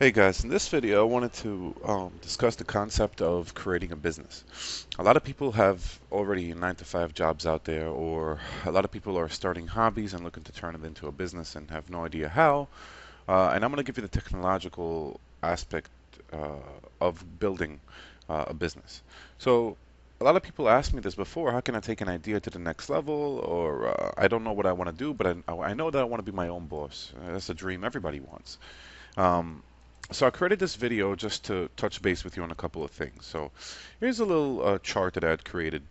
Hey guys, in this video I wanted to discuss the concept of creating a business. A lot of people have already 9 to 5 jobs out there, or a lot of people are starting hobbies and looking to turn it into a business and have no idea how. And I'm going to give you the technological aspect of building a business. So, a lot of people asked me this before, how can I take an idea to the next level? Or I don't know what I want to do, but I know that I want to be my own boss. That's a dream everybody wants. Um, so I created this video just to touch base with you on a couple of things. So here's a little chart that I had created.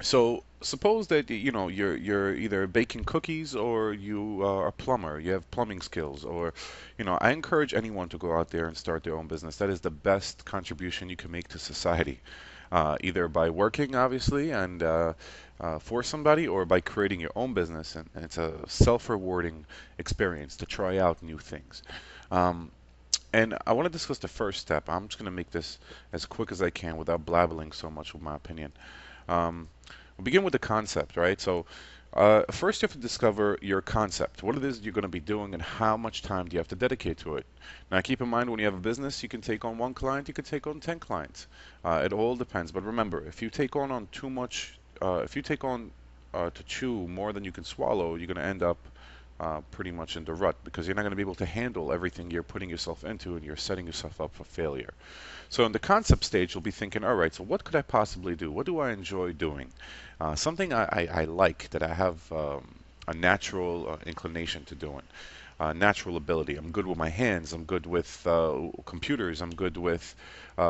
So suppose that you're either baking cookies or you are a plumber. You have plumbing skills, or I encourage anyone to go out there and start their own business. That is the best contribution you can make to society, either by working, obviously, and for somebody, or by creating your own business. And it's a self-rewarding experience to try out new things. Um, and I want to discuss the first step. I'm just going to make this as quick as I can without blabbling so much with my opinion. Um, we'll begin with the concept, right? So, first you have to discover your concept, what it is you're going to be doing, and how much time do you have to dedicate to it. Now, keep in mind when you have a business, you can take on one client, you can take on 10 clients. It all depends. But remember, if you take on too much, if you take on to chew more than you can swallow, you're going to end up pretty much in the rut because you're not going to be able to handle everything you're putting yourself into and you're setting yourself up for failure. So in the concept stage, you'll be thinking, all right, so what could I possibly do? What do I enjoy doing? Something I like that I have a natural inclination to doing, natural ability. I'm good with my hands. I'm good with computers. I'm good with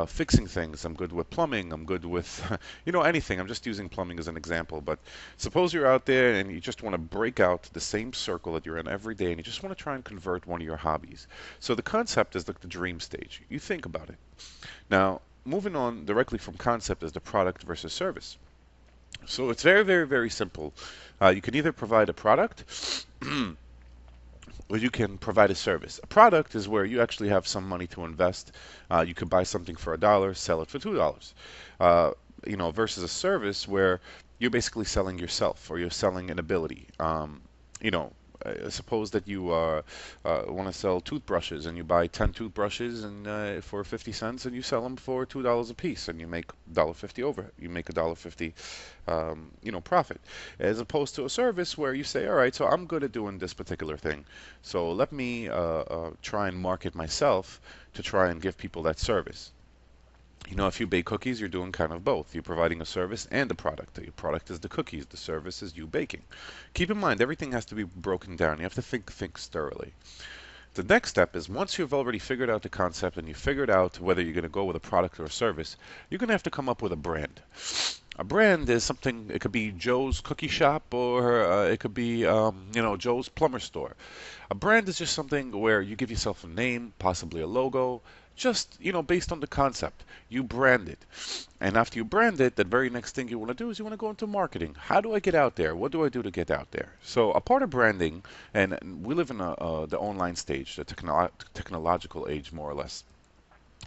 fixing things. I'm good with plumbing. I'm good with, anything. I'm just using plumbing as an example. But suppose you're out there and you just want to break out the same circle that you're in every day and you just want to try and convert one of your hobbies. So the concept is like the dream stage. You think about it. Now, moving on directly from concept is the product versus service. So it's very, very, very simple. You can either provide a product or you can provide a service. A product is where you actually have some money to invest. You could buy something for $1, sell it for $2. Uh, versus a service where you're basically selling yourself or you're selling an ability. You know, suppose that you want to sell toothbrushes and you buy 10 toothbrushes and for 50 cents and you sell them for $2 a piece and you make $1.50 over. You make $1.50 profit, as opposed to a service where you say, all right, so I'm good at doing this particular thing, so let me try and market myself to try and give people that service. If you bake cookies, you're doing kind of both. You're providing a service and a product. Your product is the cookies, the service is you baking. Keep in mind, everything has to be broken down. You have to think things thoroughly. The next step is once you've already figured out the concept and you've figured out whether you're going to go with a product or a service, you're going to have to come up with a brand. A brand is something, it could be Joe's Cookie Shop or it could be, Joe's Plumber Store. A brand is just something where you give yourself a name, possibly a logo, just, based on the concept. You brand it. And after you brand it, the very next thing you want to do is you want to go into marketing. How do I get out there? What do I do to get out there? So a part of branding, and we live in the online stage, the technological age more or less.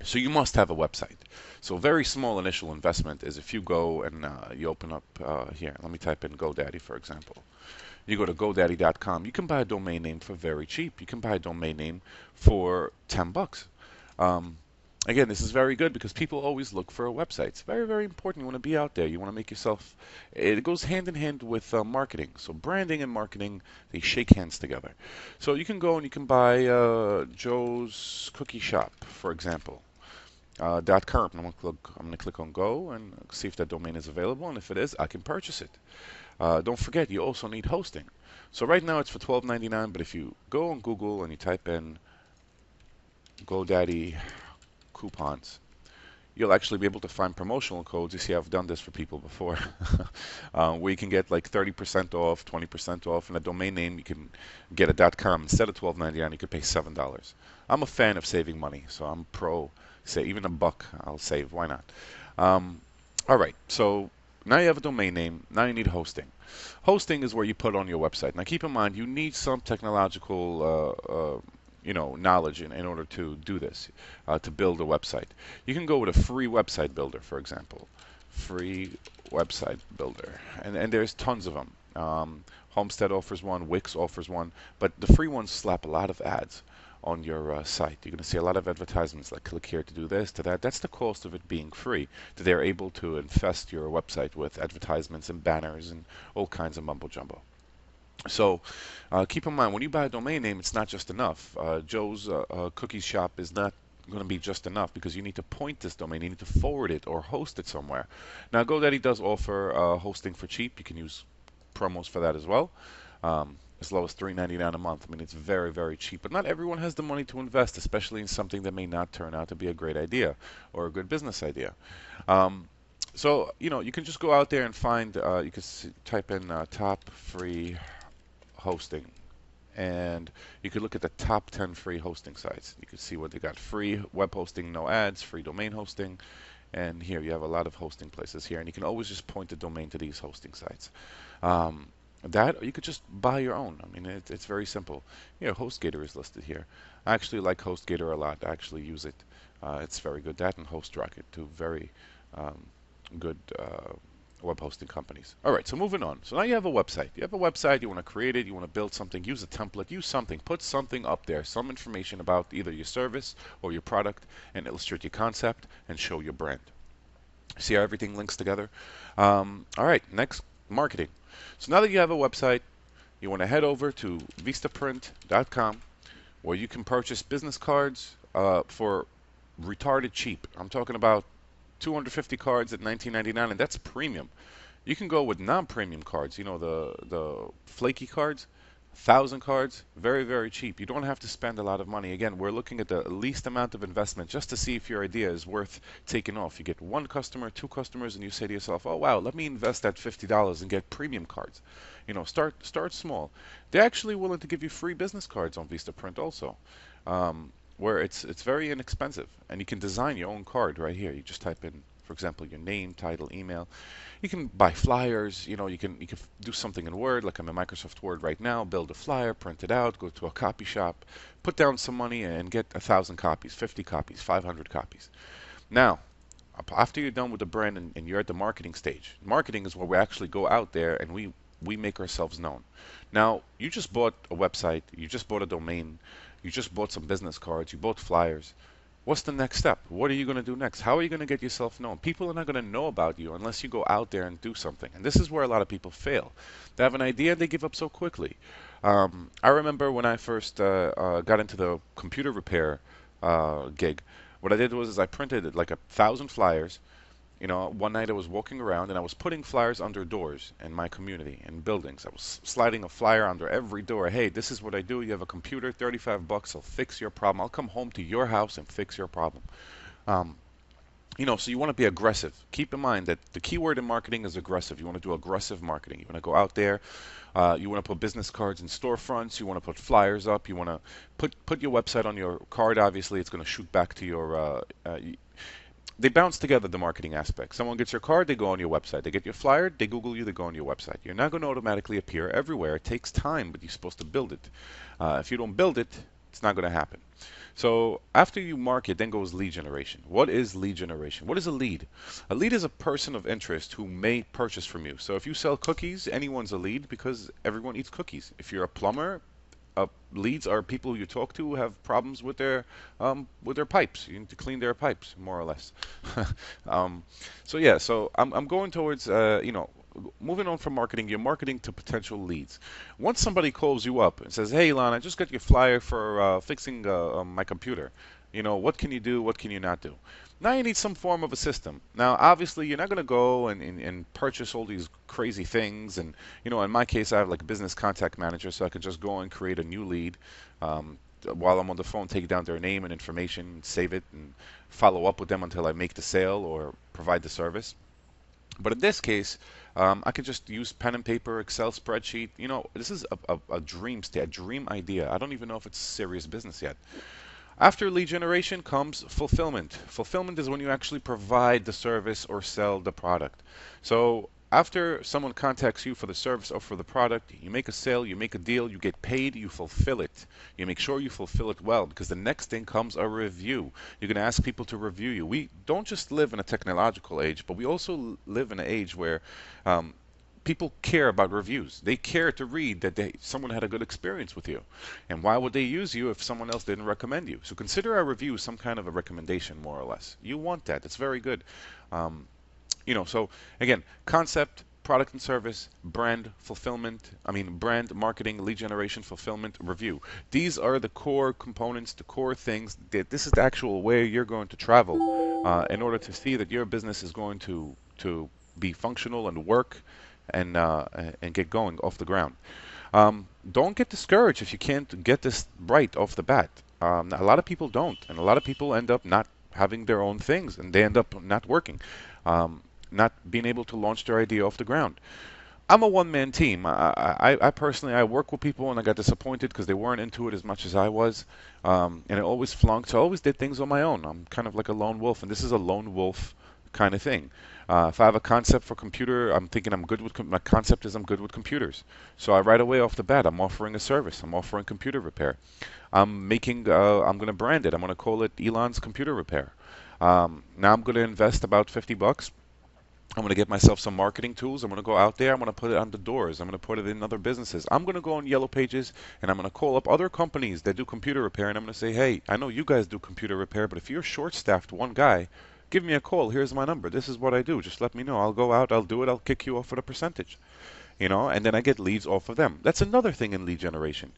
So you must have a website. So a very small initial investment is if you go and you open up here. Let me type in GoDaddy, for example. You go to GoDaddy.com. You can buy a domain name for very cheap. You can buy a domain name for $10. Um, Again, this is very good because people always look for a website. It's very, very important. You want to be out there. You want to make yourself. It goes hand in hand with marketing. So branding and marketing, they shake hands together. So you can go and you can buy Joe's Cookie Shop, for example. .com. I'm going to click on go and see if that domain is available, and if it is, I can purchase it. Don't forget, you also need hosting. So right now it's for $12.99, but if you go on Google and you type in GoDaddy coupons, you'll actually be able to find promotional codes. You see, I've done this for people before, where you can get like 30% off, 20% off, and a domain name you can get a .com instead of $12.99. You could pay $7. I'm a fan of saving money, so I'm pro. Say even a buck, I'll save. Why not? Um, all right, so now you have a domain name. Now you need hosting. Hosting is where you put on your website. Now keep in mind, you need some technological knowledge in order to do this, to build a website. You can go with a free website builder, for example. Free website builder. And there's tons of them. Homestead offers one, Wix offers one, but the free ones slap a lot of ads on your site. You're going to see a lot of advertisements like click here to do this, to that. That's the cost of it being free. That they're able to infest your website with advertisements and banners and all kinds of mumbo jumbo. So keep in mind, when you buy a domain name, it's not just enough. Joe's Cookie Shop is not going to be just enough because you need to point this domain, you need to forward it or host it somewhere. Now, GoDaddy does offer hosting for cheap. You can use promos for that as well, as low as $3.99 a month. I mean, it's very, very cheap. But not everyone has the money to invest, especially in something that may not turn out to be a great idea or a good business idea. So, you can just go out there and find, you can type in top free hosting, and you could look at the top 10 free hosting sites. You can see what they got: free web hosting, no ads, free domain hosting, and here you have a lot of hosting places here, and you can always just point the domain to these hosting sites. That, or you could just buy your own. I mean, it's very simple. HostGator is listed here. I actually like HostGator a lot. I actually use it. It's very good. That and HostRocket, two very good web hosting companies. All right, so moving on. So now you have a website. You have a website, you want to create it, you want to build something, use a template, use something, put something up there, some information about either your service or your product, and illustrate your concept and show your brand. See how everything links together? All right, next, marketing. So now that you have a website, you want to head over to vistaprint.com, where you can purchase business cards for retarded cheap. I'm talking about 250 cards at $19.99, and that's premium. You can go with non-premium cards, the flaky cards, 1,000 cards, very, very cheap. You don't have to spend a lot of money. Again, we're looking at the least amount of investment just to see if your idea is worth taking off. You get one customer, two customers, and you say to yourself, oh, wow, let me invest that $50 and get premium cards. Start small. They're actually willing to give you free business cards on Vistaprint also. Where it's very inexpensive, and you can design your own card right here. You just type in, for example, your name, title, email. You can buy flyers. You can do something in Word, like I'm in Microsoft Word right now. Build a flyer, print it out, go to a copy shop, put down some money, and get 1,000 copies, 50 copies, 500 copies. Now, after you're done with the brand and you're at the marketing stage, marketing is where we actually go out there and we make ourselves known. Now, you just bought a website, you just bought a domain, you just bought some business cards, you bought flyers. What's the next step? What are you going to do next? How are you going to get yourself known? People are not going to know about you unless you go out there and do something. And this is where a lot of people fail. They have an idea, they give up so quickly. I remember when I first got into the computer repair gig, what I did was I printed like 1,000 flyers. One night I was walking around and I was putting flyers under doors in my community, in buildings. I was sliding a flyer under every door. Hey, this is what I do. You have a computer, 35 bucks. I'll fix your problem. I'll come home to your house and fix your problem. So you want to be aggressive. Keep in mind that the key word in marketing is aggressive. You want to do aggressive marketing. You want to go out there. You want to put business cards in storefronts. You want to put flyers up. You want to put your website on your card. Obviously, it's going to shoot back to your they bounce together, the marketing aspect. Someone gets your card, they go on your website. They get your flyer, they Google you, they go on your website. You're not going to automatically appear everywhere. It takes time, but you're supposed to build it. If you don't build it, it's not going to happen. So after you market, then goes lead generation. What is lead generation? What is a lead? A lead is a person of interest who may purchase from you. So if you sell cookies, anyone's a lead because everyone eats cookies. If you're a plumber, leads are people you talk to who have problems with their pipes. You need to clean their pipes, more or less. So I'm going towards moving on from marketing. You're marketing to potential leads. Once somebody calls you up and says, "Hey, Elon, I just got your flyer for fixing my computer. What can you do? What can you not do?" Now you need some form of a system. Now, obviously, you're not going to go and purchase all these crazy things. And, in my case, I have like a business contact manager, so I can just go and create a new lead. While I'm on the phone, take down their name and information, save it, and follow up with them until I make the sale or provide the service. But in this case, I can just use pen and paper, Excel spreadsheet. This is a dream state, a dream idea. I don't even know if it's serious business yet. After lead generation comes fulfillment. Fulfillment is when you actually provide the service or sell the product. So after someone contacts you for the service or for the product, you make a sale, you make a deal, you get paid, you fulfill it. You make sure you fulfill it well, because the next thing comes a review. You're going to ask people to review you. We don't just live in a technological age, but we also live in an age where People care about reviews. They care to read that someone had a good experience with you. And why would they use you if someone else didn't recommend you? So consider a review some kind of a recommendation, more or less. You want that. It's very good. Um, so again, concept, product and service, brand, fulfillment, brand, marketing, lead generation, fulfillment, review. These are the core components, the core things. That this is the actual way you're going to travel in order to see that your business is going to be functional and work and get going off the ground. Don't get discouraged if you can't get this right off the bat. A lot of people don't, and a lot of people end up not having their own things, and they end up not working, not being able to launch their idea off the ground. I'm a one-man team. I personally I work with people, and I got disappointed because they weren't into it as much as I was, and I always flunked. So I always did things on my own. I'm kind of like a lone wolf, and this is a lone wolf kind of thing. If I have a concept for computer, I'm thinking I'm good with my concept is I'm good with computers. So I right away off the bat, I'm offering a service. I'm offering computer repair. I'm going to brand it. I'm going to call it Elon's Computer Repair. Now I'm going to invest about $50. I'm going to get myself some marketing tools. I'm going to go out there. I'm going to put it on the doors. I'm going to put it in other businesses. I'm going to go on Yellow Pages and I'm going to call up other companies that do computer repair. And I'm going to say, hey, I know you guys do computer repair, but if you're short-staffed, one guy, give me a call. Here's my number. This is what I do. Just let me know. I'll go out. I'll do it. I'll kick you off with a percentage. And then I get leads off of them. That's another thing in lead generation.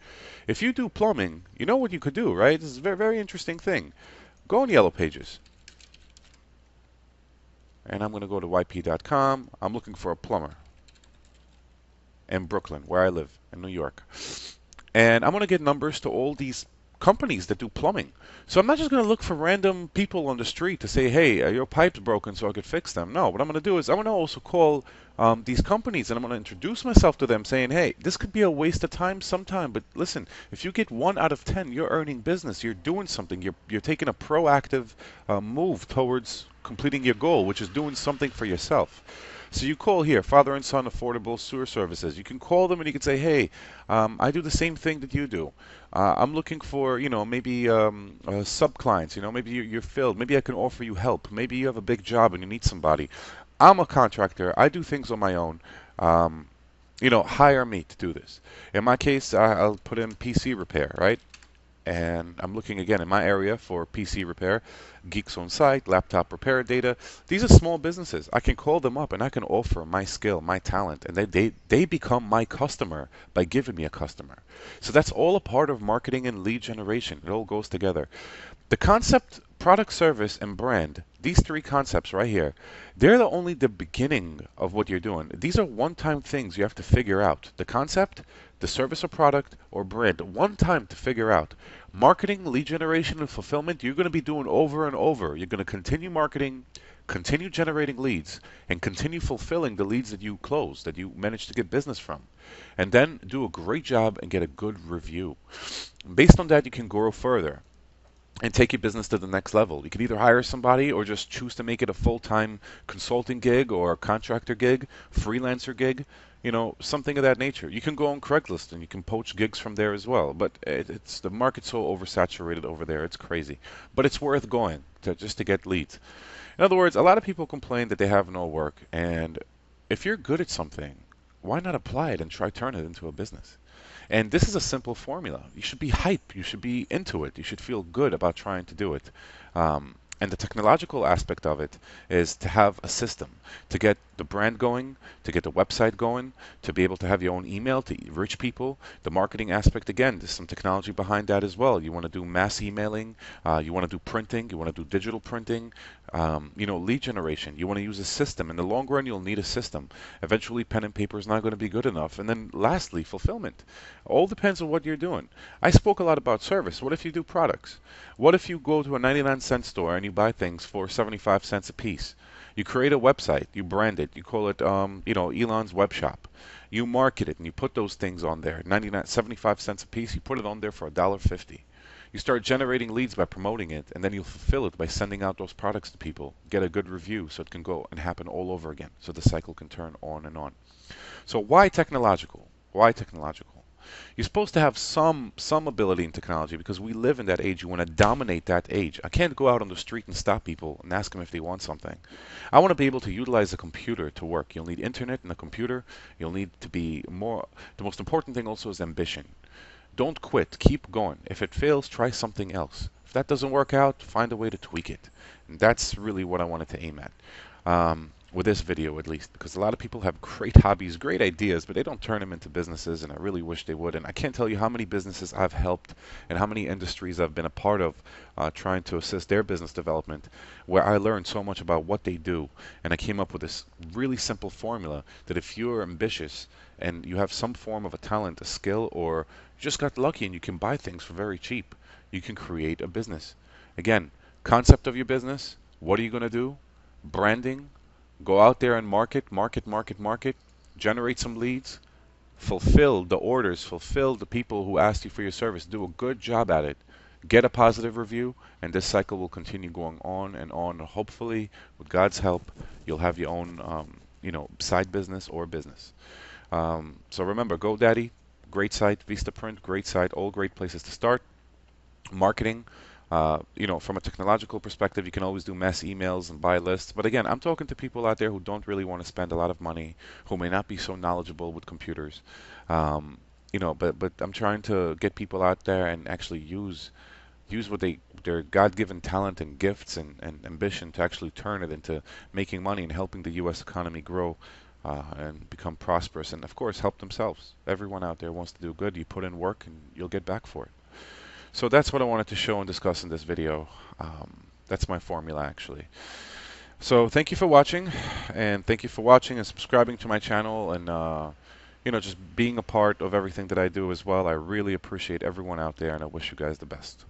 If you do plumbing, you know what you could do, right? This is a very, very interesting thing. Go on Yellow Pages. And I'm going to go to yp.com. I'm looking for a plumber in Brooklyn, where I live, in New York. And I'm going to get numbers to all these companies that do plumbing. So I'm not just going to look for random people on the street to say, hey, your pipe's broken so I could fix them. No, what I'm going to do is I'm going to also call these companies and I'm going to introduce myself to them saying, hey, this could be a waste of time sometime, but listen, if you get 1 out of 10, you're earning business. You're doing something. You're taking a proactive move towards completing your goal, which is doing something for yourself. So you call here, Father and Son Affordable Sewer Services. You can call them and you can say, hey, I do the same thing that you do. I'm looking for, maybe sub-clients. Maybe you're filled. Maybe I can offer you help. Maybe you have a big job and you need somebody. I'm a contractor. I do things on my own. Hire me to do this. In my case, I'll put in PC repair, right? And I'm looking again in my area for PC repair, Geeks on Site, laptop repair data. These are small businesses. I can call them up and I can offer my skill, my talent, and they become my customer by giving me a customer. So that's all a part of marketing and lead generation. It all goes together. The concept, product, service, and brand, these three concepts right here, they're only the beginning of what you're doing. These are one-time things you have to figure out. The concept, the service or product, or brand, one time to figure out. Marketing, lead generation, and fulfillment, you're going to be doing over and over. You're going to continue marketing, continue generating leads, and continue fulfilling the leads that you close, that you managed to get business from. And then do a great job and get a good review. Based on that, you can grow further and take your business to the next level. You can either hire somebody or just choose to make it a full-time consulting gig or a contractor gig, freelancer gig, something of that nature. You can go on Craigslist and you can poach gigs from there as well. But it's the market's so oversaturated over there, it's crazy. But it's worth going just to get leads. In other words, a lot of people complain that they have no work. And if you're good at something, why not apply it and try turn it into a business? And this is a simple formula. You should be hype. You should be into it. You should feel good about trying to do it. And the technological aspect of it is to have a system to get the brand going, to get the website going, to be able to have your own email to reach people. The marketing aspect, again, there's some technology behind that as well. You want to do mass emailing, you want to do printing, you want to do digital printing, lead generation. You want to use a system. In the long run, you'll need a system. Eventually, pen and paper is not going to be good enough. And then lastly, fulfillment. All depends on what you're doing. I spoke a lot about service. What if you do products? What if you go to a 99-cent store and you buy things for 75 cents a piece? You create a website, you brand it, you call it, Elon's Web Shop. You market it and you put those things on there, 75 cents a piece. You put it on there for $1.50. You start generating leads by promoting it, and then you'll fulfill it by sending out those products to people. Get a good review so it can go and happen all over again, so the cycle can turn on and on. So why technological? Why technological? You're supposed to have some ability in technology because we live in that age. You want to dominate that age. I can't go out on the street and stop people and ask them if they want something. I want to be able to utilize a computer to work. You'll need internet and a computer. You'll need to be more. The most important thing also is ambition. Don't quit. Keep going. If it fails, try something else. If that doesn't work out, find a way to tweak it. And that's really what I wanted to aim at. With this video at least, because a lot of people have great hobbies, great ideas, but they don't turn them into businesses, and I really wish they would. And I can't tell you how many businesses I've helped and how many industries I've been a part of trying to assist their business development, where I learned so much about what they do, and I came up with this really simple formula that if you're ambitious and you have some form of a talent, a skill, or you just got lucky and you can buy things for very cheap, you can create a business. Again, concept of your business, what are you going to do? Branding, go out there and market, generate some leads, fulfill the orders, fulfill the people who asked you for your service, do a good job at it, get a positive review, and this cycle will continue going on and on. And hopefully, with God's help, you'll have your own, side business or business. So remember, GoDaddy, great site, Vistaprint, great site, all great places to start. Marketing, from a technological perspective, you can always do mass emails and buy lists. But again, I'm talking to people out there who don't really want to spend a lot of money, who may not be so knowledgeable with computers. But I'm trying to get people out there and actually use what their God-given talent and gifts and ambition to actually turn it into making money and helping the U.S. economy grow. And become prosperous, and of course help themselves. Everyone out there wants to do good. You put in work and you'll get back for it. So that's what I wanted to show and discuss in this video. That's my formula, actually. So thank you for watching, and thank you for watching and subscribing to my channel, and just being a part of everything that I do as well. I really appreciate everyone out there, and I wish you guys the best.